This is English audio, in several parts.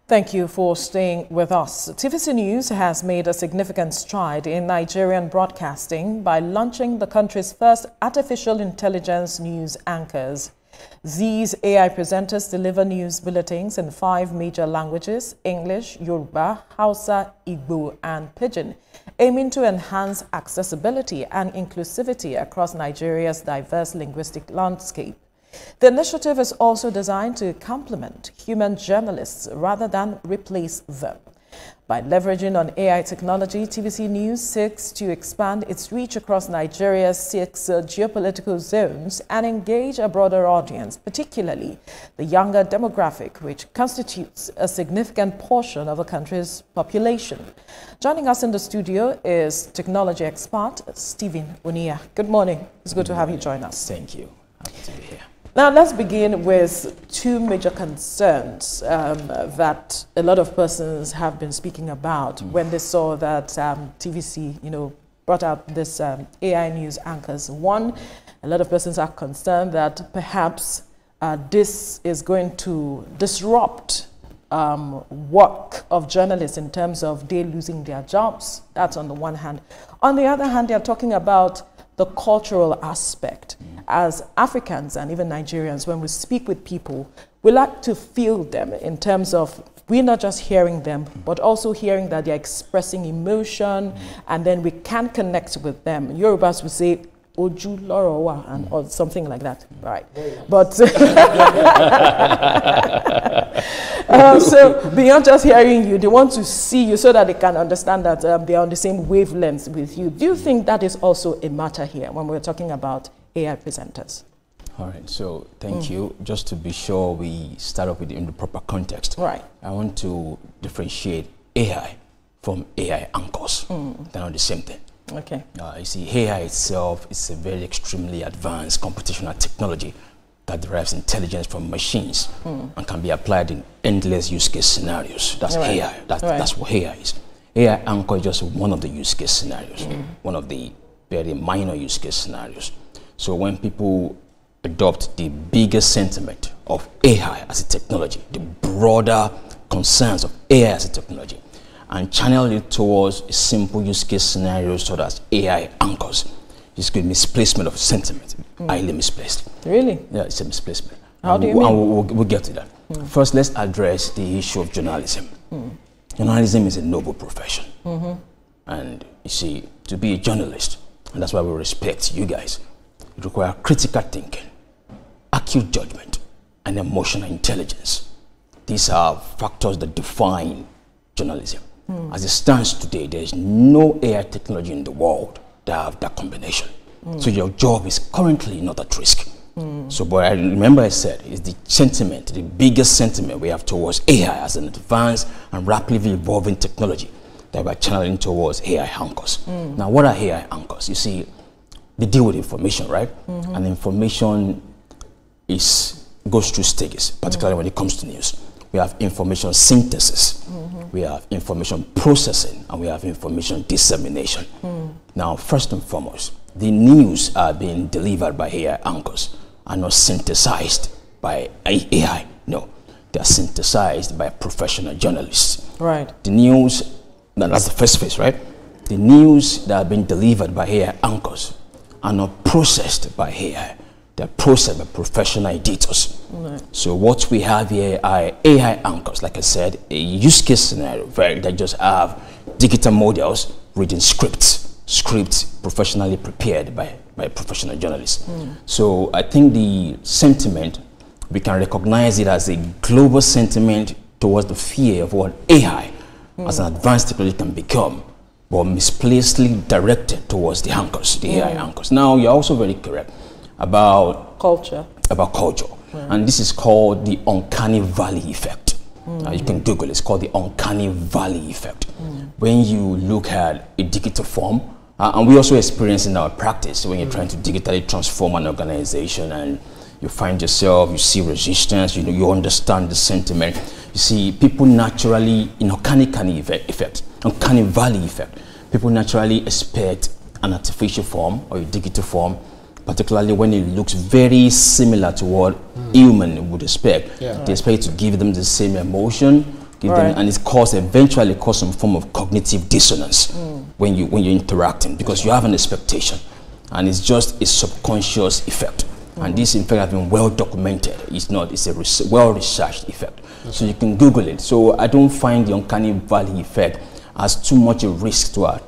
Thank you for staying with us. TVC News has made a significant stride in Nigerian broadcasting by launching the country's first artificial intelligence news anchors. These AI presenters deliver news bulletins in 5 major languages: English, Yoruba, Hausa, Igbo, and Pidgin, aiming to enhance accessibility and inclusivity across Nigeria's diverse linguistic landscape. The initiative is also designed to complement human journalists rather than replace them. By leveraging on AI technology, TVC News seeks to expand its reach across Nigeria's 6 geopolitical zones and engage a broader audience, particularly the younger demographic, which constitutes a significant portion of the country's population. Joining us in the studio is technology expert Stephen Oniya. Good morning. It's good to have you join us. Thank you. Happy to be here. Now, let's begin with 2 major concerns that a lot of persons have been speaking about when they saw that TVC, brought out this AI news anchors. One, a lot of persons are concerned that perhaps this is going to disrupt work of journalists in terms of they losing their jobs. That's on the one hand. On the other hand, they are talking about the cultural aspect. As Africans and even Nigerians, when we speak with people, we like to feel them in terms of we're not just hearing them, but also hearing that they're expressing emotion, and then we can connect with them. Yorubas would say, Oju Lorowa, and or something like that, right? But so beyond just hearing you, they want to see you so that they can understand that they're on the same wavelengths with you. Do you think that is also a matter here when we're talking about AI presenters? All right, so thank you. Just to be sure we start off with in the proper context. Right. I want to differentiate AI from AI anchors. They're not the same thing. Okay. You see, AI itself is a very extremely advanced computational technology that derives intelligence from machines and can be applied in endless use case scenarios. That's AI. That's what AI is. AI anchor is just one of the use case scenarios, one of the very minor use case scenarios. So when people adopt the bigger sentiment of AI as a technology, the broader concerns of AI as a technology, and channel it towards a simple use case scenario such as AI anchors, it's good misplacement of sentiment, highly misplaced. Really? Yeah, it's a misplacement. How do you mean? We'll get to that. First, let's address the issue of journalism. Journalism is a noble profession. And you see, to be a journalist, and that's why we respect you guys, it requires critical thinking, acute judgment, and emotional intelligence. These are factors that define journalism. As it stands today, there is no AI technology in the world that have that combination. So your job is currently not at risk. So, but I remember I said, it's the sentiment, the biggest sentiment we have towards AI as an advanced and rapidly evolving technology that we're channeling towards AI anchors. Now, what are AI anchors? You see, they deal with information, right? And information goes through stages, particularly when it comes to news. We have information synthesis, we have information processing, and we have information dissemination. Now, first and foremost, the news are being delivered by AI anchors, are not synthesized by AI. No, they are synthesized by professional journalists. Right. The news, that's the first phase, right? The news that are being delivered by AI anchors are not processed by AI. They're processed by professional editors. So what we have here are AI anchors, like I said, a use case scenario where they just have digital models reading scripts professionally prepared by professional journalists. So I think the sentiment, we can recognize it as a global sentiment towards the fear of what AI as an advanced technology can become, but misplacedly directed towards the anchors, the AI anchors. Now, you're also very correct about culture. And this is called the Uncanny Valley effect. You can Google it. It's called the Uncanny Valley effect. When you look at a digital form, and we also experience in our practice when you're trying to digitally transform an organization and you find yourself, you see resistance, you understand the sentiment. You see, people naturally, Uncanny Valley effect, people naturally expect an artificial form or a digital form, particularly when it looks very similar to what human would expect. They expect to give them the same emotion, and it eventually cause some form of cognitive dissonance when you're interacting, because you have an expectation, and it's just a subconscious effect. And this, in fact, has been well documented. It's a well-researched effect. So you can Google it. So I don't find the uncanny valley effect as too much a risk to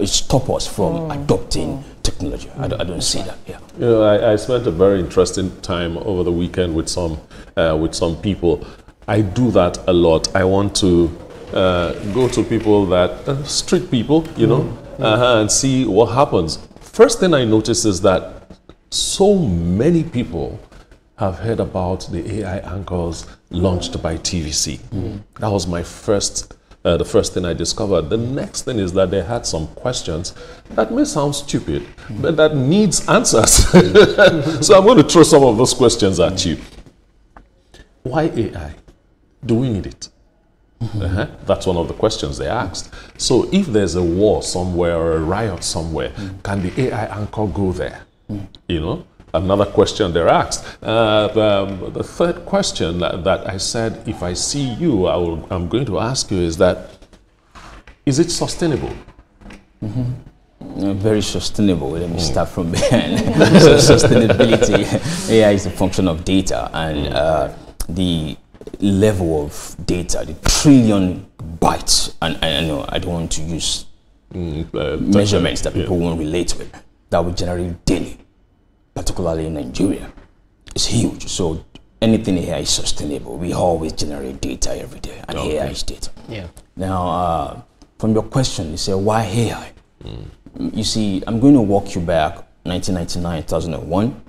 stop us from adopting technology. I don't see that. Yeah. You know, I spent a very interesting time over the weekend with some people. I do that a lot. I want to go to people that street people, you know, and see what happens. First thing I notice is that so many people have heard about the AI anchors launched by TVC. That was my the first thing I discovered. The next thing is that they had some questions that may sound stupid, but that needs answers. So I'm going to throw some of those questions at you. Why AI? Do we need it? That's one of the questions they asked. So if there's a war somewhere or a riot somewhere, can the AI anchor go there? You know, another question they're asked. The third question that I said, if I see you, I'm going to ask you is that, is it sustainable? Very sustainable. Let me start from behind. So sustainability, AI is a function of data, and the level of data, the trillion bytes, and I know I don't want to use measurements that people won't relate with, that we generate daily, particularly in Nigeria, is huge. So anything AI is sustainable. We always generate data every day, and AI is data. Yeah. Now, from your question, you say, why AI? You see, I'm going to walk you back 1999, 2001.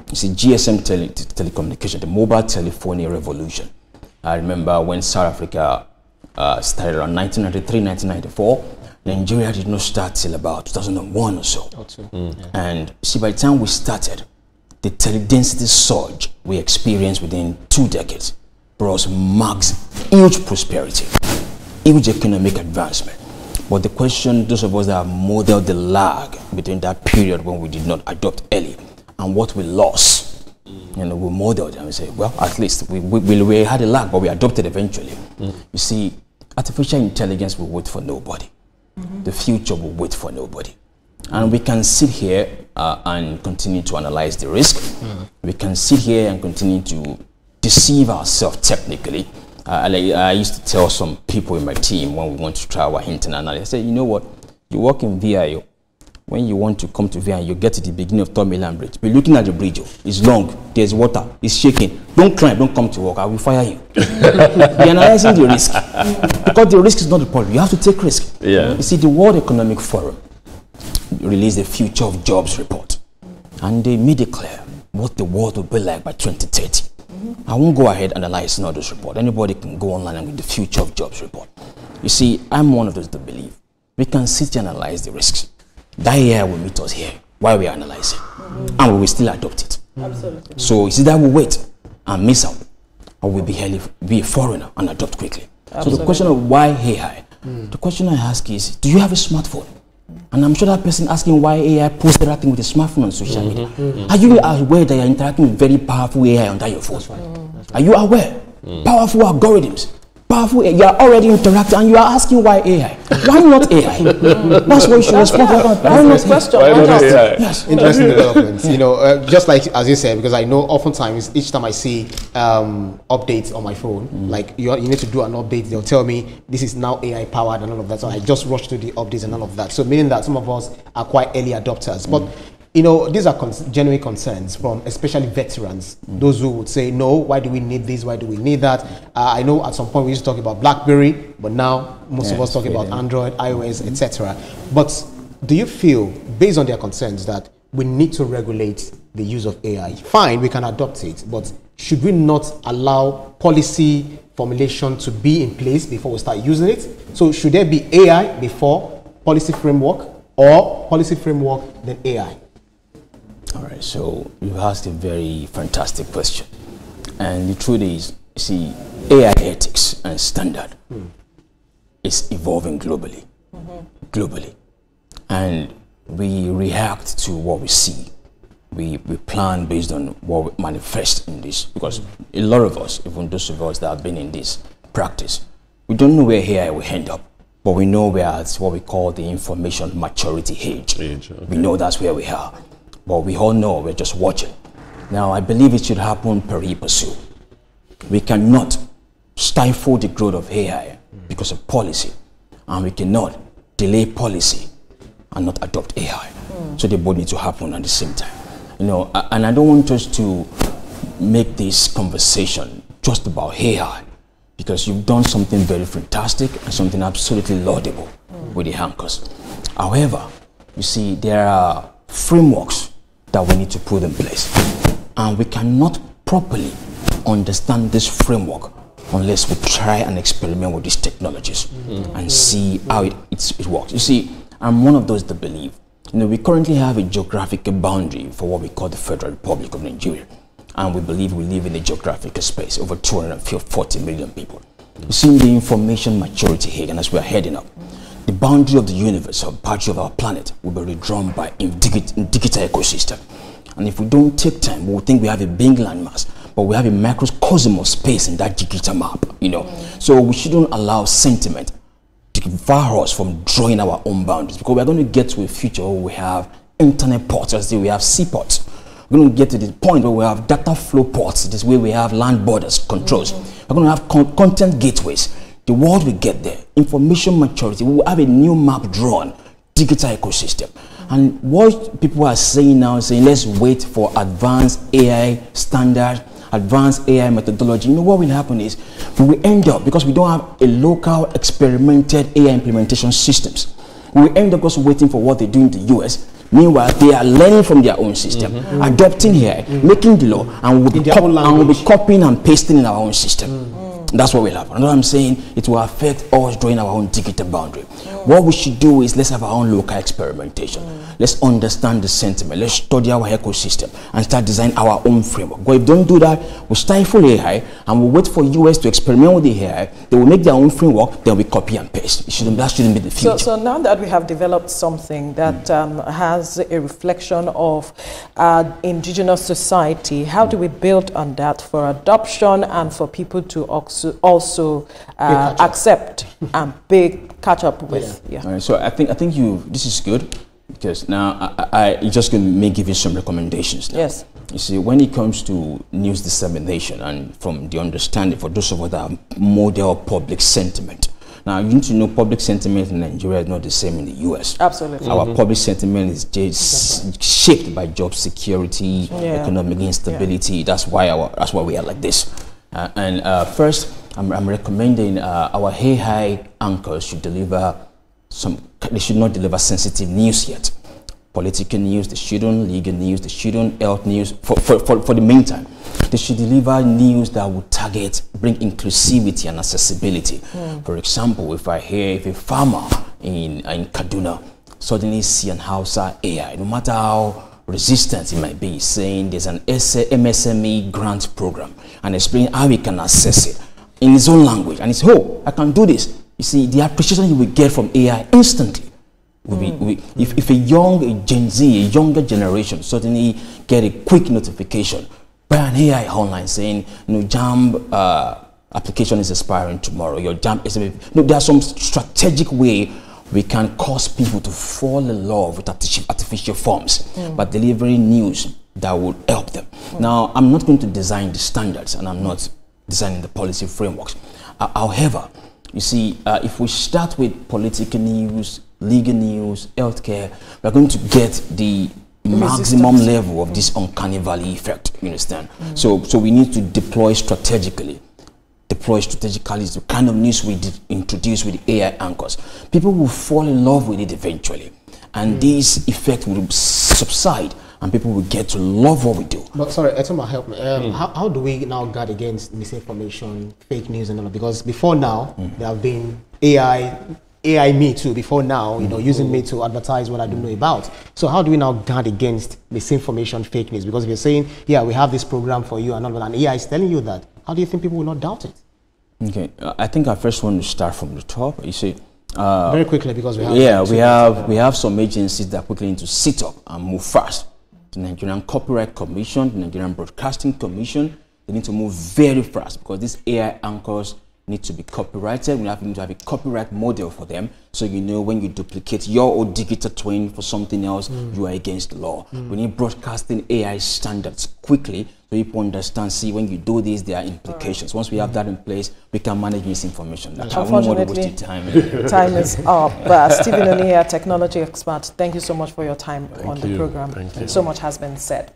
You see, GSM telecommunication, the mobile telephony revolution. I remember when South Africa started around 1993, 1994. Nigeria did not start till about 2001 or so. And see, by the time we started, the teledensity surge we experienced within 2 decades brought us huge prosperity, huge economic advancement. But the question, those of us that have modeled the lag between that period when we did not adopt early and what we lost, you know, we modeled and we say, well, at least we had a lag, but we adopted eventually. You see, artificial intelligence will wait for nobody. The future will wait for nobody. And we can sit here and continue to analyze the risk. We can sit here and continue to deceive ourselves technically. I used to tell some people in my team when we want to try our internet analysis, I say, you know what, you work in VIO. When you want to come to VIO, you get to the beginning of Third Mainland Bridge. Be looking at the bridge. It's long, there's water, it's shaking. Don't climb, don't come to work, I will fire you. Be analyzing the risk. Because the risk is not the problem, you have to take risk. You see, the World Economic Forum released the Future of Jobs report. And they made it clear what the world will be like by 2030. I won't go ahead and analyze all those reports. Anybody can go online and read the Future of Jobs report. You see, I'm one of those that believe we can sit and analyze the risks. That AI will meet us here while we are analyzing, and we will still adopt it. Absolutely. So it's either we wait and miss out, or we'll be a foreigner and adopt quickly. So the question of why AI, the question I ask is, do you have a smartphone? And I'm sure that person asking why AI posts everything with a smartphone on social media. Are you aware that you're interacting with very powerful AI under your phone? Are you aware? Powerful algorithms. Powerful, you are already interacting and you are asking why AI. Why not AI? That's what you should respond to. Why not AI? Yes. Interesting developments. You know, just like as you said, because I know oftentimes each time I see updates on my phone, like you need to do an update, they'll tell me this is now AI powered and all of that. So I just rush to the updates and all of that. So meaning that some of us are quite early adopters. But you know, these are genuine concerns from especially veterans, those who would say, no, why do we need this? Why do we need that? I know at some point we used to talk about BlackBerry, but now most of us talk about Android, iOS, etc. But do you feel, based on their concerns, that we need to regulate the use of AI? Fine, we can adopt it, but should we not allow policy formulation to be in place before we start using it? So should there be AI before policy framework, or policy framework then AI? All right, so you asked a very fantastic question. And the truth is, see, AI ethics and standard is evolving globally. Globally. And we react to what we see. We plan based on what we manifest in this. Because a lot of us, even those of us that have been in this practice, We don't know where AI will end up, but we know we're at what we call the information maturity age. Okay. We know that's where we are, but we all know we're just watching. Now, I believe it should happen pari passu. We cannot stifle the growth of AI because of policy, and we cannot delay policy and not adopt AI. So they both need to happen at the same time. You know, and I don't want us to make this conversation just about AI, because you've done something very fantastic and something absolutely laudable with the anchors. However, you see, there are frameworks that we need to put in place, and we cannot properly understand this framework unless we try and experiment with these technologies and see how it works. You see, I'm one of those that believe, you know, we currently have a geographical boundary for what we call the Federal Republic of Nigeria, and we believe we live in a geographical space over 240 million people. You see, the information maturity here, and as we are heading up, the boundary of the universe, or boundary of our planet, will be redrawn by digital ecosystem. And if we don't take time, we'll think we have a big landmass, but we have a microcosm of space in that digital map, you know. So we shouldn't allow sentiment to bar us from drawing our own boundaries, because we're going to get to a future where we have internet ports, as we have seaports. We're going to get to the point where we have data flow ports, this way we have land borders controls. We're going to have content gateways. The world will get there. Information maturity, we will have a new map drawn, digital ecosystem. And what people are saying now, saying let's wait for advanced AI standards, advanced AI methodology. You know what will happen is we will end up, because we don't have a local experimented AI implementation systems, we will end up just waiting for what they do in the US. Meanwhile, they are learning from their own system, adopting AI, making the law, and we'll be copying and pasting in our own system. That's what will happen. And what I'm saying, it will affect us drawing our own digital boundary. What we should do is let's have our own local experimentation. Let's understand the sentiment. Let's study our ecosystem and start designing our own framework. But if we don't do that, we'll stifle AI and we'll wait for US to experiment with the AI. They will make their own framework, then we copy and paste. That shouldn't be the future. So now that we have developed something that has a reflection of indigenous society, how do we build on that for adoption and for people to also accept and catch up with? All right, so I think this is good, because now I just going to give you some recommendations now. Yes. You see, when it comes to news dissemination, and from the understanding for those of us that are model public sentiment. Now, you need to know public sentiment in Nigeria is not the same in the US. Absolutely. Our public sentiment is just shaped by job security, economic instability. That's why we are like this. First, I'm recommending our AI anchors should deliver they should not deliver sensitive news yet. Political news, they shouldn't. Legal news, they shouldn't. Health news, for the meantime. They should deliver news that would bring inclusivity and accessibility. For example, if a farmer in Kaduna suddenly see an Hausa AI, no matter how resistant it might be, saying there's an MSME grant program, and explain how he can access it in his own language, and he says, oh, I can do this. You see, the appreciation you will get from AI instantly will be, if a Gen Z, a younger generation suddenly get a quick notification by an AI online saying, JAMB application is expiring tomorrow, your JAMB is, there are some strategic way we can cause people to fall in love with artificial forms by delivering news that would help them. Now, I'm not going to design the standards, and I'm not designing the policy frameworks. However, you see, if we start with political news, legal news, healthcare, we're going to get the maximum level of this uncanny valley effect, you understand? So we need to deploy strategically the kind of news we introduce with the AI anchors. People will fall in love with it eventually, and this effect will subside, and people will get to love what we do. But sorry, Etoma, help me. How do we now guard against misinformation, fake news, and all that? Because before now, there have been AI me too. Before now, using me to advertise what I don't know about. So how do we now guard against misinformation, fake news? Because if you're saying, yeah, we have this program for you and all that, and AI is telling you that, how do you think people will not doubt it? Okay, I think I first want to start from the top. You see, very quickly, because we have some agencies that quickly need to sit up and move fast. The Nigerian Copyright Commission, the Nigerian Broadcasting Commission, they need to move very fast, because these AI anchors need to be copyrighted. We need to have a copyright model for them, so you know when you duplicate your own digital twin for something else, you are against the law. We need broadcasting AI standards quickly, so people understand, see, when you do this, there are implications. Once we have that in place, we can manage misinformation. Unfortunately, time is up. Stephen Oniya, technology expert, thank you so much for your time on the program. So much has been said.